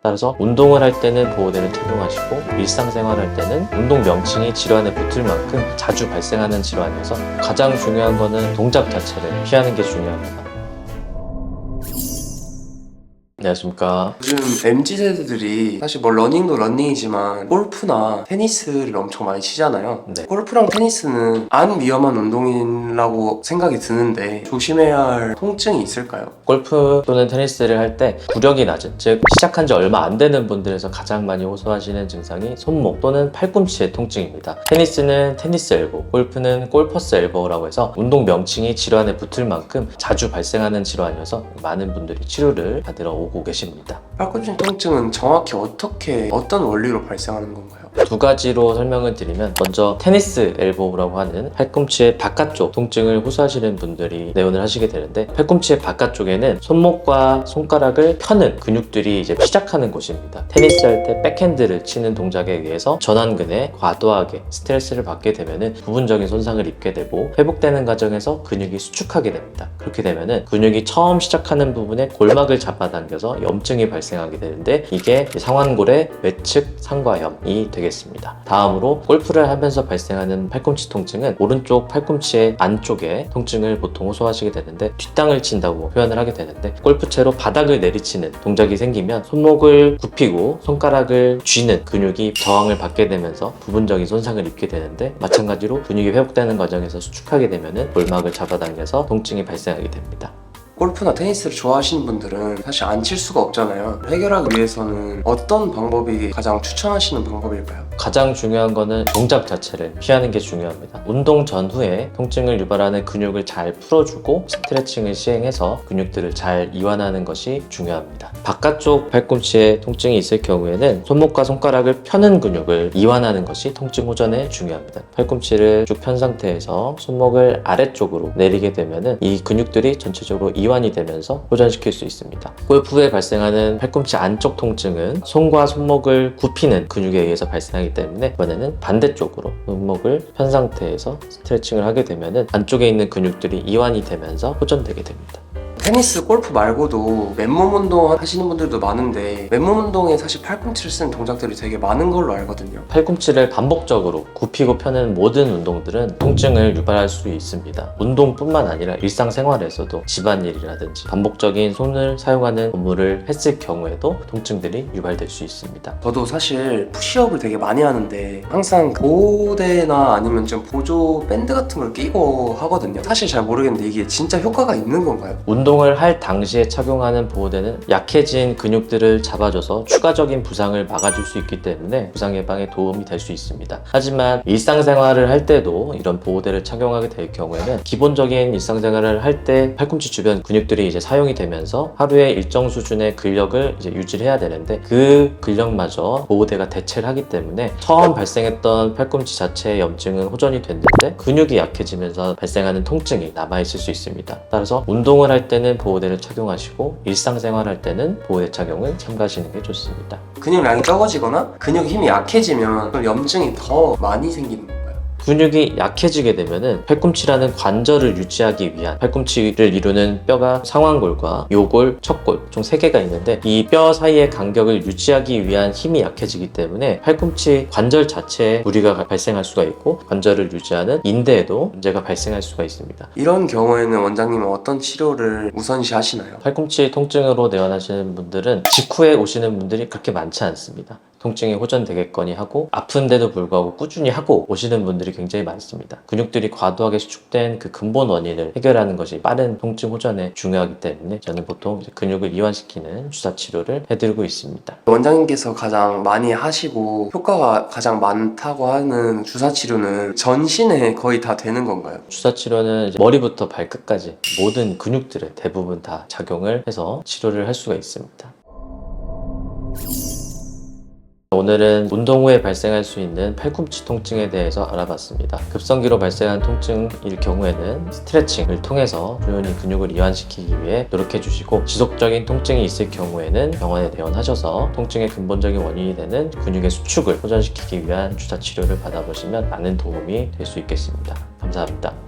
따라서 운동을 할 때는 보호대를 착용하시고 일상생활할 때는 운동 명칭이 질환에 붙을 만큼 자주 발생하는 질환이어서 가장 중요한 거는 동작 자체를 피하는 게 중요합니다. 안녕하십니까. 요즘 MZ세대들이 사실 뭐 러닝도 러닝이지만 골프나 테니스를 엄청 많이 치잖아요. 네. 골프랑 테니스는 안 위험한 운동이라고 생각이 드는데 조심해야 할 통증이 있을까요? 골프 또는 테니스를 할 때 구력이 낮은, 즉 시작한 지 얼마 안 되는 분들에서 가장 많이 호소하시는 증상이 손목 또는 팔꿈치의 통증입니다. 테니스는 테니스 엘보, 골프는 골퍼스 엘보라고 해서 운동 명칭이 질환에 붙을 만큼 자주 발생하는 질환이어서 많은 분들이 치료를 받으러 오고 계십니다. 팔꿈치 통증은 정확히 어떤 원리로 발생하는 건가요? 두 가지로 설명을 드리면, 먼저 테니스 엘보라고 하는 팔꿈치의 바깥쪽 통증을 호소하시는 분들이 내원을 하시게 되는데, 팔꿈치의 바깥쪽에는 손목과 손가락을 펴는 근육들이 이제 시작하는 곳입니다. 테니스 할 때 백핸드를 치는 동작에 의해서 전완근에 과도하게 스트레스를 받게 되면 부분적인 손상을 입게 되고, 회복되는 과정에서 근육이 수축하게 됩니다. 그렇게 되면 근육이 처음 시작하는 부분에 골막을 잡아당겨서 염증이 발생하게 되는데, 이게 상완골의 외측 상과염이 되겠습니다. 다음으로 골프를 하면서 발생하는 팔꿈치 통증은 오른쪽 팔꿈치의 안쪽에 통증을 보통 호소하시게 되는데, 뒷땅을 친다고 표현을 하게 되는데, 골프채로 바닥을 내리치는 동작이 생기면 손목을 굽히고 손가락을 쥐는 근육이 저항을 받게 되면서 부분적인 손상을 입게 되는데, 마찬가지로 근육이 회복되는 과정에서 수축하게 되면 골막을 잡아당겨서 통증이 발생하게 됩니다. 골프나 테니스를 좋아하시는 분들은 사실 안 칠 수가 없잖아요. 해결하기 위해서는 어떤 방법이 가장 추천하시는 방법일까요? 가장 중요한 거는 동작 자체를 피하는 게 중요합니다. 운동 전후에 통증을 유발하는 근육을 잘 풀어주고 스트레칭을 시행해서 근육들을 잘 이완하는 것이 중요합니다. 바깥쪽 팔꿈치에 통증이 있을 경우에는 손목과 손가락을 펴는 근육을 이완하는 것이 통증 호전에 중요합니다. 팔꿈치를 쭉 편 상태에서 손목을 아래쪽으로 내리게 되면 이 근육들이 전체적으로 이완이 되면서 호전시킬 수 있습니다. 골프 후에 발생하는 팔꿈치 안쪽 통증은 손과 손목을 굽히는 근육에 의해서 발생하기 때문에 이번에는 반대쪽으로 손목을 편 상태에서 스트레칭을 하게 되면 안쪽에 있는 근육들이 이완이 되면서 호전되게 됩니다. 테니스, 골프 말고도 맨몸 운동 하시는 분들도 많은데, 맨몸 운동에 사실 팔꿈치를 쓰는 동작들이 되게 많은 걸로 알거든요. 팔꿈치를 반복적으로 굽히고 펴는 모든 운동들은 통증을 유발할 수 있습니다. 운동뿐만 아니라 일상생활에서도 집안일이라든지 반복적인 손을 사용하는 업무를 했을 경우에도 통증들이 유발될 수 있습니다. 저도 사실 푸시업을 되게 많이 하는데 항상 보호대나 아니면 좀 보조 밴드 같은 걸 끼고 하거든요. 사실 잘 모르겠는데 이게 진짜 효과가 있는 건가요? 운동을 할 당시에 착용하는 보호대는 약해진 근육들을 잡아줘서 추가적인 부상을 막아줄 수 있기 때문에 부상 예방에 도움이 될 수 있습니다. 하지만 일상생활을 할 때도 이런 보호대를 착용하게 될 경우에는 기본적인 일상생활을 할 때 팔꿈치 주변 근육들이 이제 사용이 되면서 하루에 일정 수준의 근력을 이제 유지를 해야 되는데, 그 근력마저 보호대가 대체를 하기 때문에 처음 발생했던 팔꿈치 자체의 염증은 호전이 됐는데 근육이 약해지면서 발생하는 통증이 남아있을 수 있습니다. 따라서 운동을 할 때는 보호대를 착용하시고 일상생활 할 때는 보호대 착용을 삼가시는 게 좋습니다. 근육량이 적어지거나 근육 힘이 약해지면 그럼 염증이 더 많이 생기는 건가요? 근육이 약해지게 되면은 팔꿈치라는 관절을 유지하기 위한, 팔꿈치를 이루는 뼈가 상완골과 요골, 척골 총 3개가 있는데, 이 뼈 사이의 간격을 유지하기 위한 힘이 약해지기 때문에 팔꿈치 관절 자체에 무리가 발생할 수가 있고, 관절을 유지하는 인대에도 문제가 발생할 수가 있습니다. 이런 경우에는 원장님은 어떤 치료를 우선시 하시나요? 팔꿈치 통증으로 내원하시는 분들은 직후에 오시는 분들이 그렇게 많지 않습니다. 통증이 호전되겠거니 하고 아픈데도 불구하고 꾸준히 하고 오시는 분들이 굉장히 많습니다. 근육들이 과도하게 수축된 그 근본 원인을 해결하는 것이 빠른 통증 호전에 중요하기 때문에 저는 보통 근육을 이완시키는 주사 치료를 해드리고 있습니다. 원장님께서 가장 많이 하시고 효과가 가장 많다고 하는 주사 치료는 전신에 거의 다 되는 건가요? 주사 치료는 이제 머리부터 발끝까지 모든 근육들에 대부분 다 작용을 해서 치료를 할 수가 있습니다. 오늘은 운동 후에 발생할 수 있는 팔꿈치 통증에 대해서 알아봤습니다. 급성기로 발생한 통증일 경우에는 스트레칭을 통해서 조용히 근육을 이완시키기 위해 노력해 주시고, 지속적인 통증이 있을 경우에는 병원에 내원하셔서 통증의 근본적인 원인이 되는 근육의 수축을 호전시키기 위한 주사 치료를 받아보시면 많은 도움이 될 수 있겠습니다. 감사합니다.